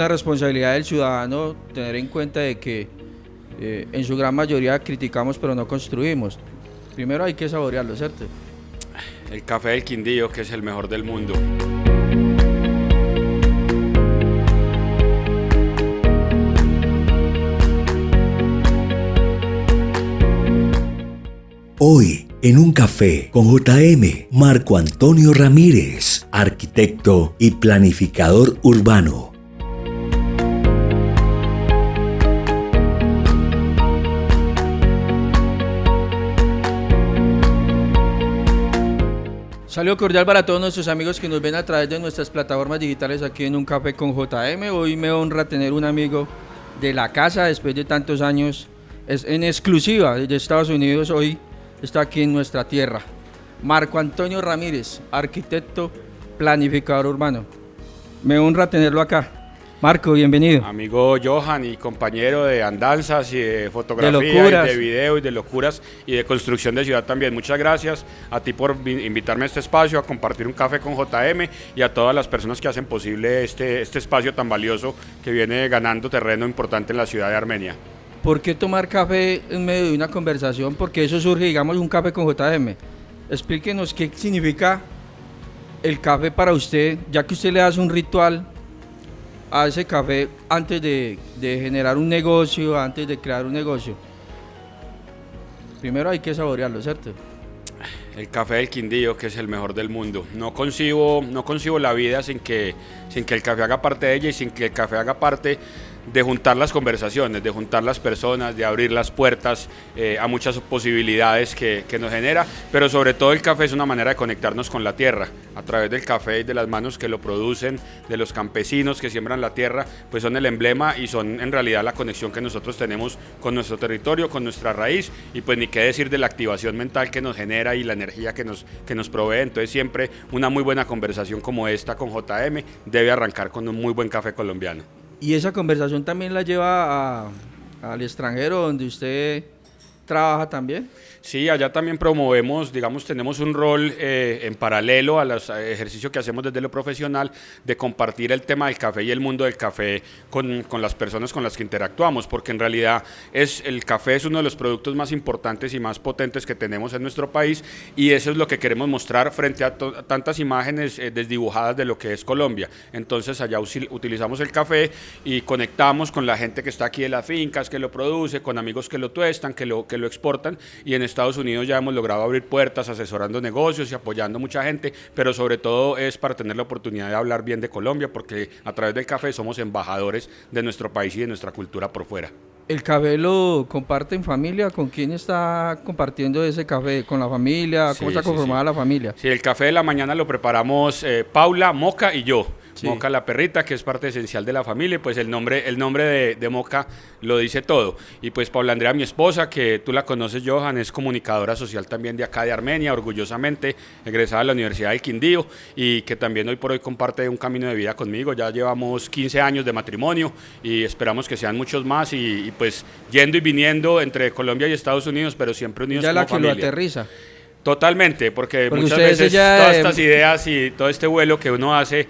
una responsabilidad del ciudadano tener en cuenta de que en su gran mayoría criticamos pero no construimos. Primero hay que saborearlo, ¿cierto? El café del Quindío, que es el mejor del mundo. Hoy, en un café con JM, Marco Antonio Ramírez, arquitecto y planificador urbano. Saludo cordial para todos nuestros amigos que nos ven a través de nuestras plataformas digitales aquí en Un Café con JM. Hoy me honra tener un amigo de la casa después de tantos años. Es en exclusiva desde Estados Unidos, hoy está aquí en nuestra tierra. Marco Antonio Ramírez, arquitecto, planificador urbano. Me honra tenerlo acá. Marco, bienvenido. Amigo Johan y compañero de andanzas y de fotografía, de y de video y de locuras y de construcción de ciudad también. Muchas gracias a ti por invitarme a este espacio, a compartir un café con JM y a todas las personas que hacen posible este espacio tan valioso que viene ganando terreno importante en la ciudad de Armenia. ¿Por qué tomar café en medio de una conversación? Porque eso surge, digamos, un café con JM. Explíquenos qué significa el café para usted, ya que usted le hace un ritual a ese café antes de generar un negocio, antes de crear un negocio. Primero hay que saborearlo, ¿cierto? El café del Quindío, que es el mejor del mundo. No concibo la vida sin que el café haga parte de ella y sin que el café haga parte de juntar las conversaciones, de juntar las personas, de abrir las puertas a muchas posibilidades que nos genera, pero sobre todo el café es una manera de conectarnos con la tierra, a través del café y de las manos que lo producen, de los campesinos que siembran la tierra, pues son el emblema y son en realidad la conexión que nosotros tenemos con nuestro territorio, con nuestra raíz, y pues ni qué decir de la activación mental que nos genera y la energía que nos provee. Entonces siempre una muy buena conversación como esta con JM debe arrancar con un muy buen café colombiano. Y esa conversación también la lleva al extranjero, donde usted trabaja también. Sí, allá también promovemos, digamos, tenemos un rol en paralelo a los ejercicios que hacemos desde lo profesional de compartir el tema del café y el mundo del café con las personas con las que interactuamos, porque en realidad el café es uno de los productos más importantes y más potentes que tenemos en nuestro país, y eso es lo que queremos mostrar frente a tantas imágenes desdibujadas de lo que es Colombia. Entonces allá utilizamos el café y conectamos con la gente que está aquí de las fincas, que lo produce, con amigos que lo tuestan, que lo exportan, y en Estados Unidos ya hemos logrado abrir puertas asesorando negocios y apoyando mucha gente, pero sobre todo es para tener la oportunidad de hablar bien de Colombia, porque a través del café somos embajadores de nuestro país y de nuestra cultura por fuera. ¿El café lo comparte en familia? ¿Con quién está compartiendo ese café? ¿Con la familia? ¿Cómo está conformada la familia? Sí, el café de la mañana lo preparamos Paula, Moca y yo. Sí. Moca la perrita, que es parte esencial de la familia, pues el nombre de Moca lo dice todo. Y pues Paula Andrea, mi esposa, que tú la conoces, Johan, es comunicadora social también de acá de Armenia, orgullosamente egresada de la Universidad del Quindío, y que también hoy por hoy comparte un camino de vida conmigo. Ya llevamos 15 años de matrimonio y esperamos que sean muchos más, y pues yendo y viniendo entre Colombia y Estados Unidos, pero siempre unidos como familia. Ya la que lo aterriza. Totalmente, porque muchas veces todas estas ideas y todo este vuelo que uno hace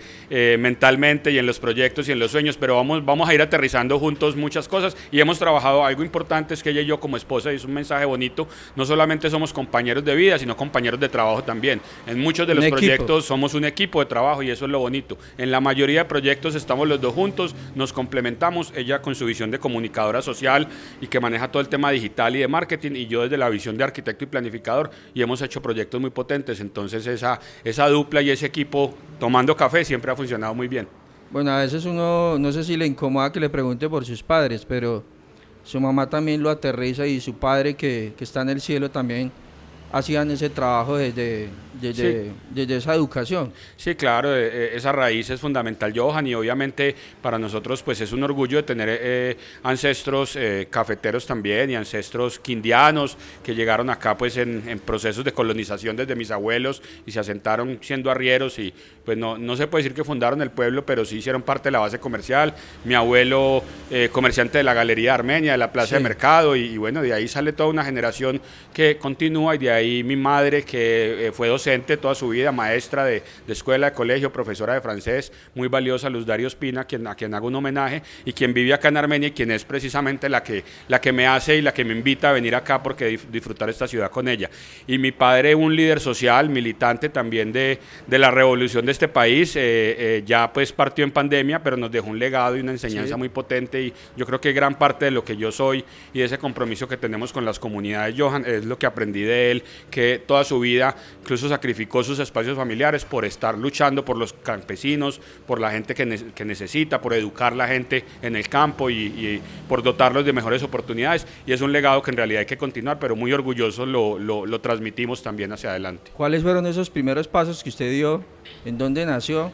mentalmente y en los proyectos y en los sueños, pero vamos a ir aterrizando juntos muchas cosas, y hemos trabajado. Algo importante es que ella y yo como esposa, y es un mensaje bonito, no solamente somos compañeros de vida, sino compañeros de trabajo también. En muchos de los proyectos somos un equipo de trabajo, y eso es lo bonito. En la mayoría de proyectos estamos los dos juntos, nos complementamos, ella con su visión de comunicadora social y que maneja todo el tema digital y de marketing, y yo desde la visión de arquitecto y planificador, y hemos hecho proyectos muy potentes. Entonces esa dupla y ese equipo tomando café siempre ha funcionado muy bien. Bueno, a veces uno, no sé si le incomoda que le pregunte por sus padres, pero su mamá también lo aterriza, y su padre que está en el cielo también hacían ese trabajo desde esa educación. Sí, claro, esa raíz es fundamental, Johan, y obviamente para nosotros pues es un orgullo de tener ancestros cafeteros también, y ancestros quindianos que llegaron acá pues en procesos de colonización desde mis abuelos y se asentaron siendo arrieros, y pues no se puede decir que fundaron el pueblo, pero sí hicieron parte de la base comercial. Mi abuelo comerciante de la Galería de Armenia, de la Plaza de Mercado, y bueno, de ahí sale toda una generación que continúa, y de ahí ahí mi madre, que fue docente toda su vida, maestra de escuela, de colegio, profesora de francés, muy valiosa, Luz Dario Espina, a quien hago un homenaje, y quien vive acá en Armenia y quien es precisamente la que me hace y la que me invita a venir acá porque disfrutar esta ciudad con ella. Y mi padre, un líder social, militante también de la revolución de este país, ya pues partió en pandemia, pero nos dejó un legado y una enseñanza muy potente, y yo creo que gran parte de lo que yo soy y de ese compromiso que tenemos con las comunidades, Johan, es lo que aprendí de él, que toda su vida incluso sacrificó sus espacios familiares por estar luchando por los campesinos, por la gente que necesita, por educar a la gente en el campo y por dotarlos de mejores oportunidades, y es un legado que en realidad hay que continuar, pero muy orgullosos lo transmitimos también hacia adelante. ¿Cuáles fueron esos primeros pasos que usted dio? ¿En dónde nació?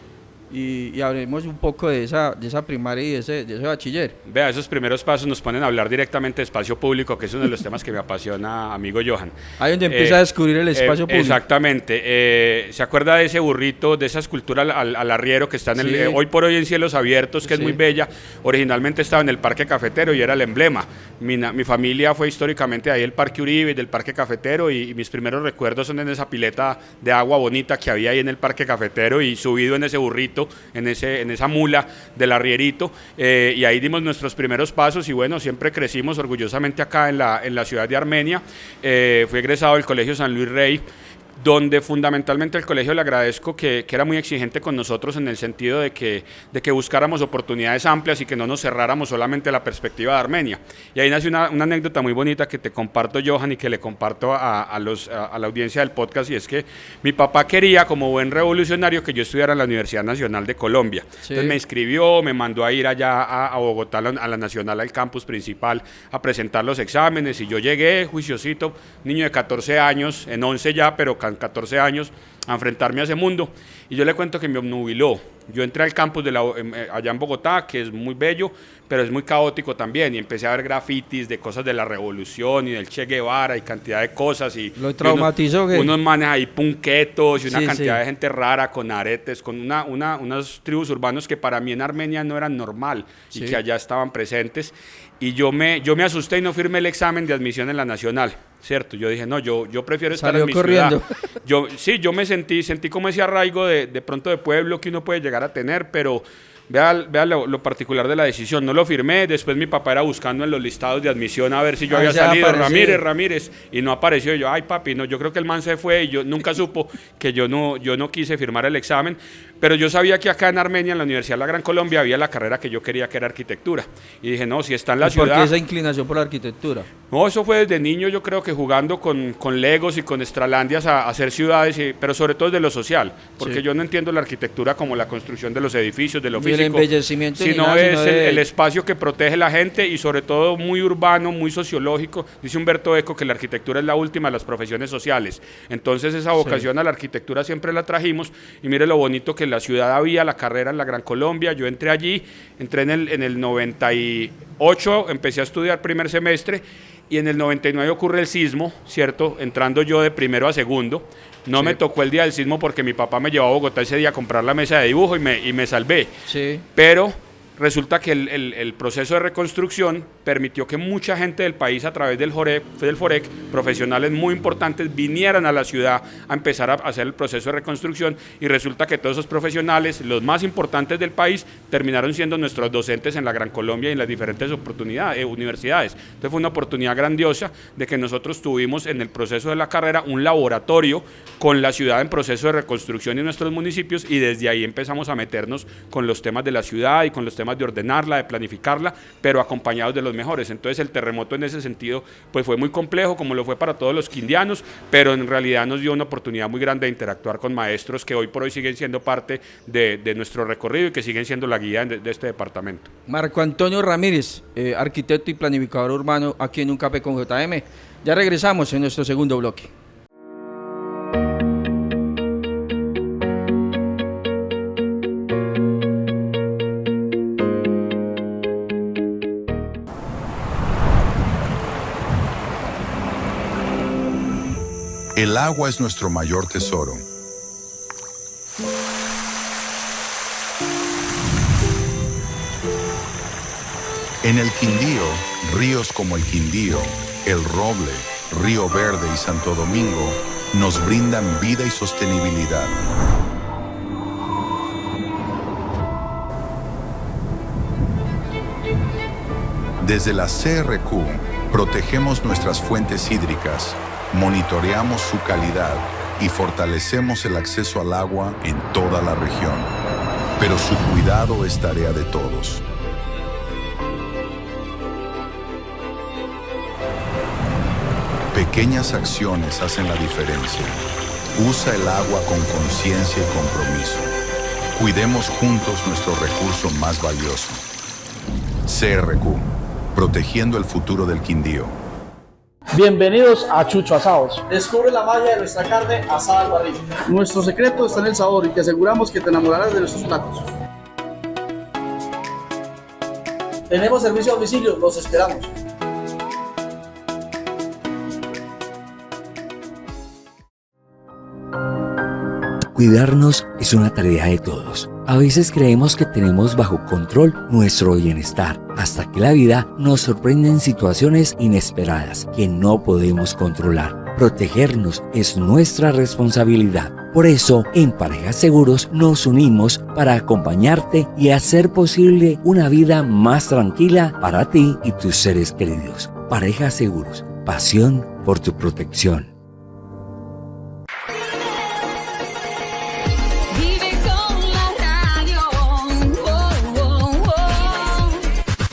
Y hablemos un poco de esa primaria y de ese bachiller. Vea, esos primeros pasos nos ponen a hablar directamente de espacio público, que es uno de los temas que me apasiona, amigo Johan. Ahí donde empieza a descubrir el espacio público. Exactamente. ¿Se acuerda de ese burrito, de esa escultura al arriero que está en hoy por hoy en Cielos Abiertos, que es muy bella? Originalmente estaba en el Parque Cafetero y era el emblema. Mi familia fue históricamente ahí el Parque Uribe, del Parque Cafetero, y mis primeros recuerdos son en esa pileta de agua bonita que había ahí en el Parque Cafetero, y subido en ese burrito, en esa mula del arrierito, y ahí dimos nuestros primeros pasos, y bueno, siempre crecimos orgullosamente acá en la ciudad de Armenia. Fui egresado del Colegio San Luis Rey, donde fundamentalmente el colegio le agradezco que era muy exigente con nosotros en el sentido de que buscáramos oportunidades amplias y que no nos cerráramos solamente la perspectiva de Armenia. Y ahí nace una anécdota muy bonita que te comparto, Johan, y que le comparto a la audiencia del podcast, y es que mi papá quería, como buen revolucionario, que yo estudiara en la Universidad Nacional de Colombia. Entonces me inscribió, me mandó a ir allá a Bogotá, a la Nacional, al campus principal, a presentar los exámenes, y yo llegué, juiciosito, niño de 14 años, en 11 ya, pero 14 años, a enfrentarme a ese mundo, y yo le cuento que me obnubiló. Yo entré al campus allá en Bogotá, que es muy bello, pero es muy caótico también, y empecé a ver grafitis de cosas de la revolución y del Che Guevara y cantidad de cosas, y lo traumatizó, unos manes ahí punquetos y una cantidad de gente rara con aretes, con unas tribus urbanos que para mí en Armenia no eran normal y que allá estaban presentes, y yo me asusté y no firmé el examen de admisión en la Nacional, ¿cierto? Yo dije, no, yo prefiero estar en mi corriendo. ciudad. Yo me sentí como ese arraigo de pronto de pueblo que uno puede llegar a tener, pero vea lo particular de la decisión. No lo firmé, después mi papá era buscando en los listados de admisión a ver si yo había salido, Ramírez, y no apareció. Y yo, ay papi, no, yo creo que el man se fue, y yo nunca supo que yo no quise firmar el examen, pero yo sabía que acá en Armenia, en la Universidad de la Gran Colombia, había la carrera que yo quería, que era arquitectura, y dije, no, si está en la ciudad... ¿Por qué esa inclinación por la arquitectura? No, eso fue desde niño, yo creo que jugando con Legos y con Estralandias a hacer ciudades, pero sobre todo desde lo social, porque yo no entiendo la arquitectura como la construcción de los edificios, de lo físico, el embellecimiento, sino es el espacio que protege la gente, y sobre todo muy urbano, muy sociológico. Dice Humberto Eco que la arquitectura es la última de las profesiones sociales. Entonces esa vocación a la arquitectura siempre la trajimos, y mire lo bonito que en la ciudad había la carrera en la Gran Colombia. Yo entré allí, entré en el 98, empecé a estudiar primer semestre, y en el 99 ocurre el sismo, ¿cierto? Entrando yo de primero a segundo. No me tocó el día del sismo porque mi papá me llevó a Bogotá ese día a comprar la mesa de dibujo y me salvé. Sí. Pero resulta que el proceso de reconstrucción permitió que mucha gente del país, a través del FOREC, profesionales muy importantes, vinieran a la ciudad a empezar a hacer el proceso de reconstrucción, y resulta que todos esos profesionales, los más importantes del país, terminaron siendo nuestros docentes en la Gran Colombia y en las diferentes universidades. Entonces fue una oportunidad grandiosa de que nosotros tuvimos en el proceso de la carrera un laboratorio con la ciudad en proceso de reconstrucción en nuestros municipios, y desde ahí empezamos a meternos con los temas de la ciudad y con los temas de ordenarla, de planificarla, pero acompañados de los mejores. Entonces el terremoto en ese sentido pues fue muy complejo, como lo fue para todos los quindianos, pero en realidad nos dio una oportunidad muy grande de interactuar con maestros que hoy por hoy siguen siendo parte de nuestro recorrido y que siguen siendo la guía de este departamento. Marco Antonio Ramírez, arquitecto y planificador urbano aquí en Un Café con JM. Ya regresamos en nuestro segundo bloque. El agua es nuestro mayor tesoro. En el Quindío, ríos como el Quindío, el Roble, Río Verde y Santo Domingo nos brindan vida y sostenibilidad. Desde la CRQ, protegemos nuestras fuentes hídricas, monitoreamos su calidad y fortalecemos el acceso al agua en toda la región. Pero su cuidado es tarea de todos. Pequeñas acciones hacen la diferencia. Usa el agua con conciencia y compromiso. Cuidemos juntos nuestro recurso más valioso. CRQ, protegiendo el futuro del Quindío. Bienvenidos a Chucho Asados. Descubre la magia de nuestra carne asada al barril. Nuestro secreto está en el sabor y te aseguramos que te enamorarás de nuestros platos. Tenemos servicio a domicilio, los esperamos. Cuidarnos es una tarea de todos. A veces creemos que tenemos bajo control nuestro bienestar, hasta que la vida nos sorprende en situaciones inesperadas que no podemos controlar. Protegernos es nuestra responsabilidad. Por eso, en Parejas Seguros nos unimos para acompañarte y hacer posible una vida más tranquila para ti y tus seres queridos. Parejas Seguros, pasión por tu protección.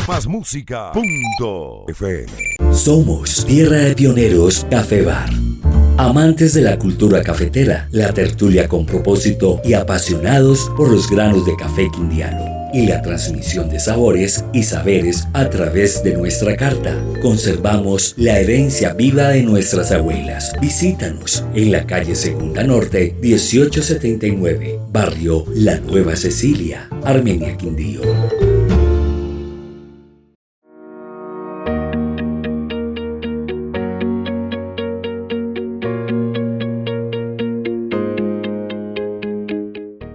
Más música.fm. Somos Tierra de Pioneros Café Bar. Amantes de la cultura cafetera, la tertulia con propósito y apasionados por los granos de café quindiano y la transmisión de sabores y saberes a través de nuestra carta. Conservamos la herencia viva de nuestras abuelas. Visítanos en la calle Segunda Norte, 1879, barrio La Nueva Cecilia, Armenia, Quindío.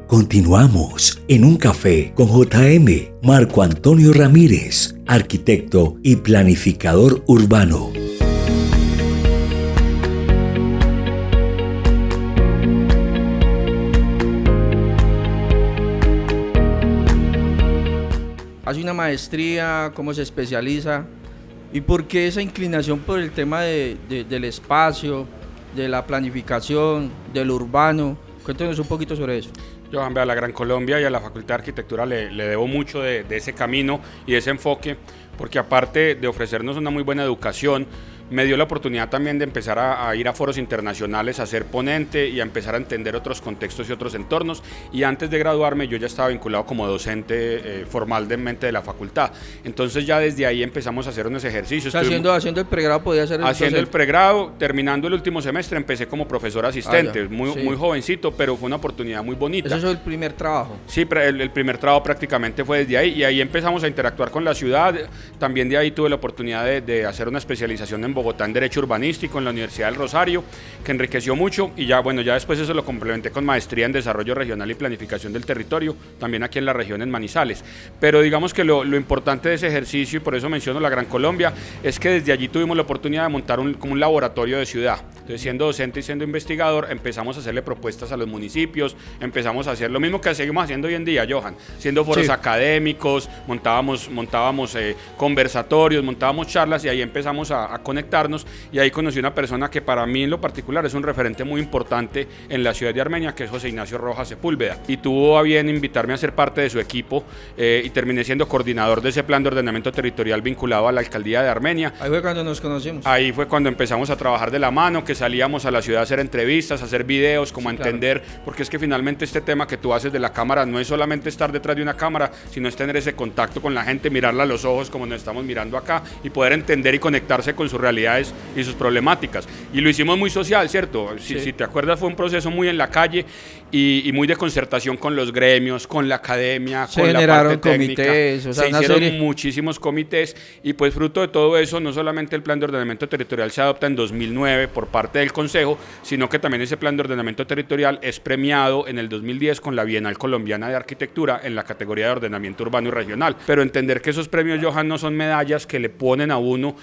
Continuamos en un café con JM, Marco Antonio Ramírez, arquitecto y planificador urbano. Hace una maestría, cómo se especializa y por qué esa inclinación por el tema del espacio, de la planificación, del urbano. Cuéntenos un poquito sobre eso. Johan, a la Gran Colombia y a la Facultad de Arquitectura le debo mucho de ese camino y de ese enfoque, porque aparte de ofrecernos una muy buena educación, me dio la oportunidad también de empezar a ir a foros internacionales, a ser ponente y a empezar a entender otros contextos y otros entornos. Y antes de graduarme yo ya estaba vinculado como docente formalmente de la facultad. Entonces ya desde ahí empezamos a hacer unos ejercicios. O sea, haciendo el pregrado podía ser haciendo el pregrado, terminando el último semestre empecé como profesor asistente, muy jovencito, pero fue una oportunidad muy bonita. ¿Eso es el primer trabajo? Sí, el primer trabajo prácticamente fue desde ahí y ahí empezamos a interactuar con la ciudad. También de ahí tuve la oportunidad de hacer una especialización en Bogotá en Derecho Urbanístico en la Universidad del Rosario, que enriqueció mucho y ya después eso lo complementé con maestría en Desarrollo Regional y Planificación del Territorio, también aquí en la región en Manizales. Pero digamos que lo importante de ese ejercicio, y por eso menciono la Gran Colombia, es que desde allí tuvimos la oportunidad de montar como un laboratorio de ciudad. Entonces, siendo docente y siendo investigador, empezamos a hacerle propuestas a los municipios, empezamos a hacer lo mismo que seguimos haciendo hoy en día, Johan, siendo foros académicos, montábamos conversatorios, montábamos charlas y ahí empezamos a conectarnos y ahí conocí una persona que para mí en lo particular es un referente muy importante en la ciudad de Armenia, que es José Ignacio Rojas Sepúlveda, y tuvo a bien invitarme a ser parte de su equipo y terminé siendo coordinador de ese plan de ordenamiento territorial vinculado a la alcaldía de Armenia. Ahí fue cuando nos conocimos. Ahí fue cuando empezamos a trabajar de la mano, que salíamos a la ciudad a hacer entrevistas, a hacer videos, como a entender, porque es que finalmente este tema que tú haces de la cámara no es solamente estar detrás de una cámara, sino es tener ese contacto con la gente, mirarla a los ojos como nos estamos mirando acá y poder entender y conectarse con sus realidades y sus problemáticas. Y lo hicimos muy social, ¿cierto? Si te acuerdas, fue un proceso muy en la calle y muy de concertación con los gremios, con la academia, con la parte técnica. Comités, o sea, se hicieron muchísimos comités y pues fruto de todo eso, no solamente el plan de ordenamiento territorial se adopta en 2009 por parte parte del Consejo, sino que también ese plan de ordenamiento territorial es premiado en el 2010 con la Bienal Colombiana de Arquitectura en la categoría de ordenamiento urbano y regional. Pero entender que esos premios, Johan, no son medallas que le ponen a uno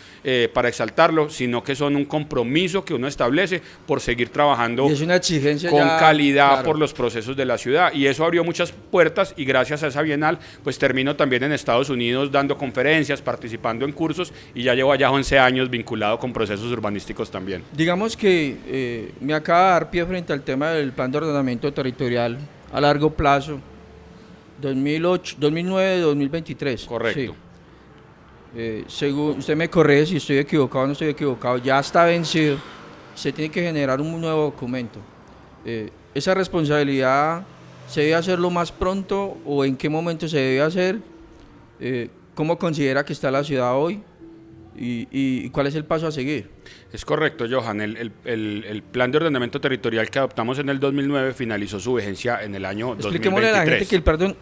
para exaltarlo, sino que son un compromiso que uno establece por seguir trabajando Y es una exigencia con ya, calidad claro. por los procesos de la ciudad, y eso abrió muchas puertas, y gracias a esa Bienal pues termino también en Estados Unidos dando conferencias, participando en cursos, y ya llevo allá 11 años vinculado con procesos urbanísticos también. Digamos que me acaba de dar pie frente al tema del plan de ordenamiento territorial a largo plazo, 2009-2023. Correcto. Sí. Según usted me corrige si estoy equivocado o no estoy equivocado, ya está vencido, se tiene que generar un nuevo documento. ¿Esa responsabilidad se debe hacer lo más pronto o en qué momento se debe hacer? ¿Cómo considera que está la ciudad hoy? ¿Y cuál es el paso a seguir? Es correcto, Johan. El plan de ordenamiento territorial que adoptamos en el 2009 finalizó su vigencia en el año 2023. Expliquémosle a la gente que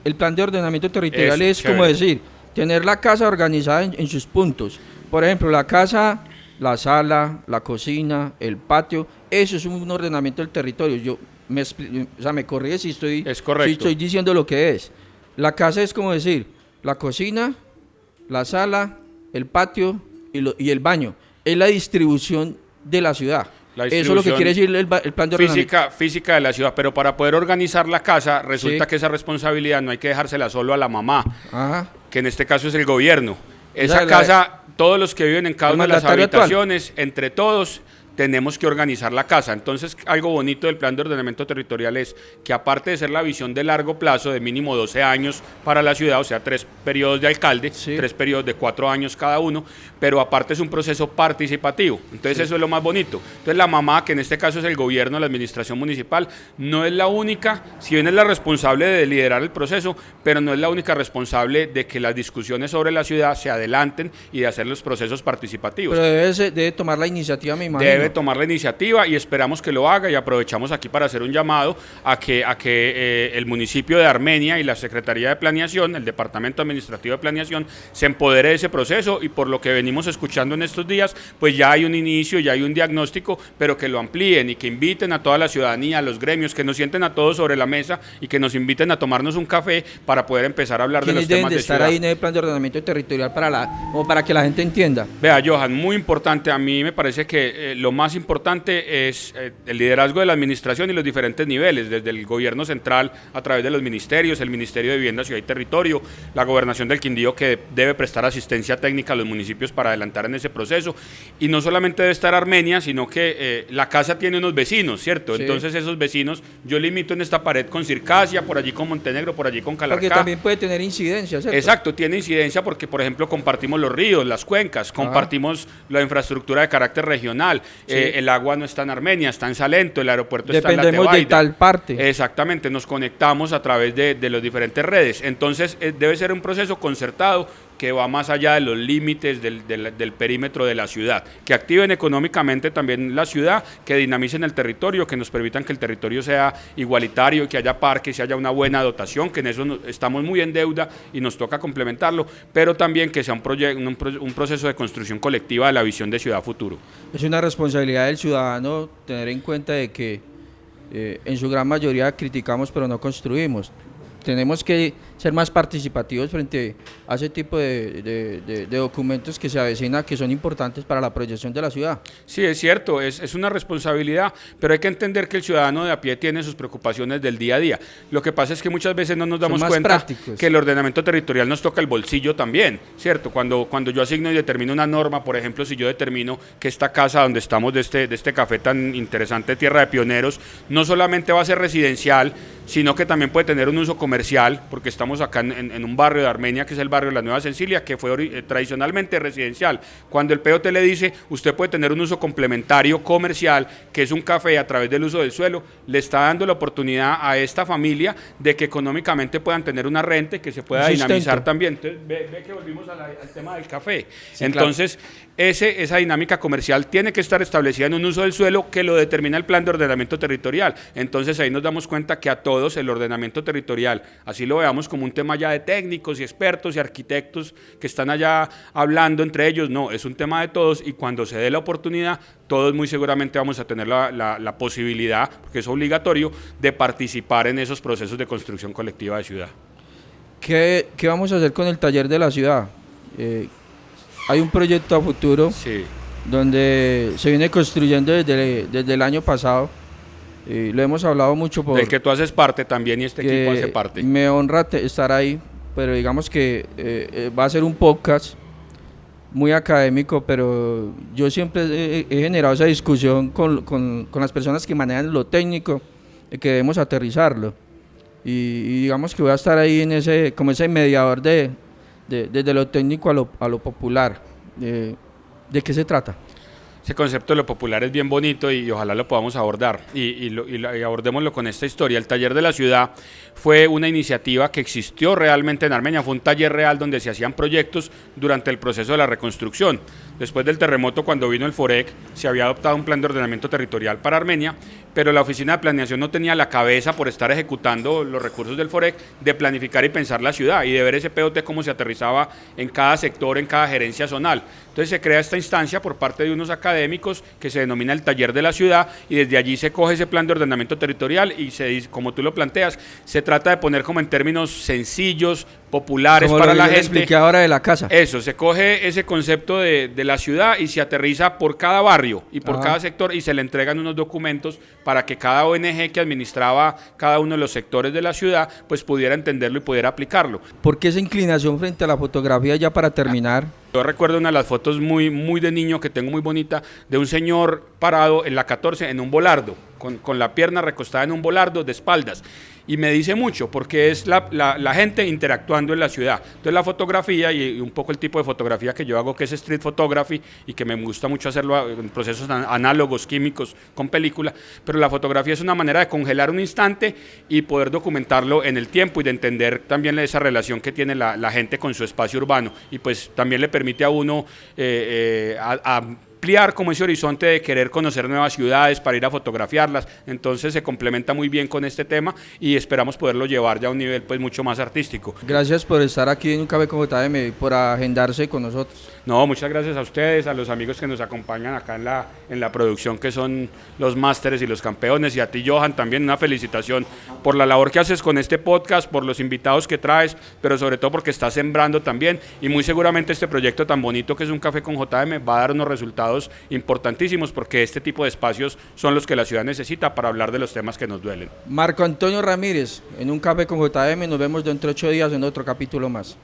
el plan de ordenamiento territorial Eso, es como chévere. decir, tener la casa organizada en sus puntos. Por ejemplo, la casa, la sala, la cocina, el patio, eso es un ordenamiento del territorio. Me corrige si Es correcto. si estoy diciendo lo que es. La casa es como decir, la cocina, la sala, el patio y el baño. Es la distribución de la ciudad. La Eso es lo que distribución quiere decir el plan de ordenamiento. física de la ciudad, pero para poder organizar la casa resulta Sí. que esa responsabilidad no hay que dejársela solo a la mamá, Ajá. que en este caso es el gobierno. Esa sea, casa, todos los que viven en cada el una de las mandatario actual. habitaciones, entre todos, tenemos que organizar la casa. Entonces, algo bonito del plan de ordenamiento territorial es que, aparte de ser la visión de largo plazo, de mínimo 12 años para la ciudad, o sea, 3 periodos de alcalde, Sí. 3 periodos de 4 años cada uno, pero aparte es un proceso participativo. Entonces, eso es lo más bonito. Entonces, la mamá, que en este caso es el gobierno, la administración municipal, no es la única, si bien es la responsable de liderar el proceso, pero no es la única responsable de que las discusiones sobre la ciudad se adelanten y de hacer los procesos participativos. Pero debe tomar la iniciativa, me imagino. Debe tomar la iniciativa y esperamos que lo haga, y aprovechamos aquí para hacer un llamado a que el municipio de Armenia y la Secretaría de Planeación, el Departamento Administrativo de Planeación, se empodere de ese proceso, y por lo que venimos escuchando en estos días, pues ya hay un inicio, ya hay un diagnóstico, pero que lo amplíen y que inviten a toda la ciudadanía, a los gremios, que nos sienten a todos sobre la mesa y que nos inviten a tomarnos un café para poder empezar a hablar de los ¿Quiénes deben temas de de estar ciudad. ahí en el plan de ordenamiento territorial como para que la gente entienda? Vea, Johan, muy importante, a mí me parece que lo más importante es el liderazgo de la administración y los diferentes niveles, desde el gobierno central a través de los ministerios, el Ministerio de Vivienda, Ciudad y Territorio, la Gobernación del Quindío, que debe prestar asistencia técnica a los municipios para adelantar en ese proceso, y no solamente debe estar Armenia, sino que la casa tiene unos vecinos, ¿cierto? Sí. Entonces esos vecinos, yo limito en esta pared con Circasia, por allí con Montenegro, por allí con Calarcá. Porque también puede tener incidencia, ¿cierto? Exacto, tiene incidencia porque, por ejemplo, compartimos los ríos, las cuencas, compartimos la infraestructura de carácter regional, Sí. el agua no está en Armenia, está en Salento, el aeropuerto está en La Dependemos de Tebaida. tal parte. Exactamente, nos conectamos a través de las diferentes redes. Entonces, debe ser un proceso concertado que va más allá de los límites del perímetro de la ciudad, que activen económicamente también la ciudad, que dinamicen el territorio, que nos permitan que el territorio sea igualitario, que haya parques, que haya una buena dotación, que en eso estamos muy en deuda y nos toca complementarlo, pero también que sea un proceso de construcción colectiva de la visión de ciudad futuro. Es una responsabilidad del ciudadano tener en cuenta de que en su gran mayoría criticamos pero no construimos. Tenemos que ser más participativos frente a ese tipo de documentos que se avecinan, que son importantes para la proyección de la ciudad. Sí, es cierto, es una responsabilidad, pero hay que entender que el ciudadano de a pie tiene sus preocupaciones del día a día. Lo que pasa es que muchas veces no nos damos más cuenta prácticos. que el ordenamiento territorial nos toca el bolsillo también, ¿cierto? Cuando yo asigno y determino una norma, por ejemplo, si yo determino que esta casa donde estamos de este café tan interesante, Tierra de Pioneros, no solamente va a ser residencial, sino que también puede tener un uso comercial, porque estamos acá en un barrio de Armenia, que es el barrio de la Nueva Sencilia, que fue tradicionalmente residencial. Cuando el POT le dice, usted puede tener un uso complementario comercial, que es un café a través del uso del suelo, le está dando la oportunidad a esta familia de que económicamente puedan tener una renta, que se pueda Sustento. dinamizar también. Entonces, ve que volvimos al tema del café. Sí, Entonces, esa dinámica comercial tiene que estar establecida en un uso del suelo que lo determina el plan de ordenamiento territorial. Entonces, ahí nos damos cuenta que a todos el ordenamiento territorial así lo veamos como un tema ya de técnicos y expertos y arquitectos que están allá hablando entre ellos, no, es un tema de todos y cuando se dé la oportunidad, todos muy seguramente vamos a tener la posibilidad, porque es obligatorio, de participar en esos procesos de construcción colectiva de ciudad. ¿Qué vamos a hacer con el taller de la ciudad? Hay un proyecto a futuro Sí. donde se viene construyendo desde el año pasado. Lo hemos hablado mucho Del que tú haces parte también y este equipo hace parte. Me honra estar ahí, pero digamos que va a ser un podcast muy académico, pero yo siempre he generado esa discusión con las personas que manejan lo técnico, que debemos aterrizarlo. Y digamos que voy a estar ahí como ese mediador desde lo técnico a lo popular. ¿De qué se trata? Ese concepto de lo popular es bien bonito y ojalá lo podamos abordar y abordémoslo con esta historia. El taller de la ciudad fue una iniciativa que existió realmente en Armenia, fue un taller real donde se hacían proyectos durante el proceso de la reconstrucción. Después del terremoto, cuando vino el FOREC, se había adoptado un plan de ordenamiento territorial para Armenia, pero la oficina de planeación no tenía la cabeza por estar ejecutando los recursos del FOREC de planificar y pensar la ciudad y de ver ese POT cómo se aterrizaba en cada sector, en cada gerencia zonal. Entonces se crea esta instancia por parte de unos académicos que se denomina el taller de la ciudad y desde allí se coge ese plan de ordenamiento territorial y se dice, como tú lo planteas, se trata de poner como en términos sencillos, populares como para lo la que yo le gente. expliqué ahora de la casa. Eso, se coge ese concepto de la ciudad y se aterriza por cada barrio y por cada sector y se le entregan unos documentos para que cada ONG que administraba cada uno de los sectores de la ciudad pues pudiera entenderlo y pudiera aplicarlo. ¿Por qué esa inclinación frente a la fotografía ya para terminar? Yo recuerdo una de las fotos muy de niño que tengo muy bonita de un señor parado en la 14 en un volardo, con la pierna recostada en un volardo de espaldas. Y me dice mucho porque es la gente interactuando en la ciudad. Entonces la fotografía y un poco el tipo de fotografía que yo hago, que es street photography y que me gusta mucho hacerlo en procesos análogos, químicos, con película, pero la fotografía es una manera de congelar un instante y poder documentarlo en el tiempo y de entender también esa relación que tiene la gente con su espacio urbano y pues también le permite a uno ampliar como ese horizonte de querer conocer nuevas ciudades para ir a fotografiarlas, entonces se complementa muy bien con este tema y esperamos poderlo llevar ya a un nivel pues mucho más artístico. Gracias por estar aquí en Un Café con JM, por agendarse con nosotros. No, muchas gracias a ustedes, a los amigos que nos acompañan acá en la producción que son los másteres y los campeones y a ti Johan también una felicitación por la labor que haces con este podcast, por los invitados que traes, pero sobre todo porque estás sembrando también y muy seguramente este proyecto tan bonito que es Un Café con JM va a dar unos resultados importantísimos porque este tipo de espacios son los que la ciudad necesita para hablar de los temas que nos duelen. Marco Antonio Ramírez, en Un Café con JM, nos vemos dentro de 8 días en otro capítulo más.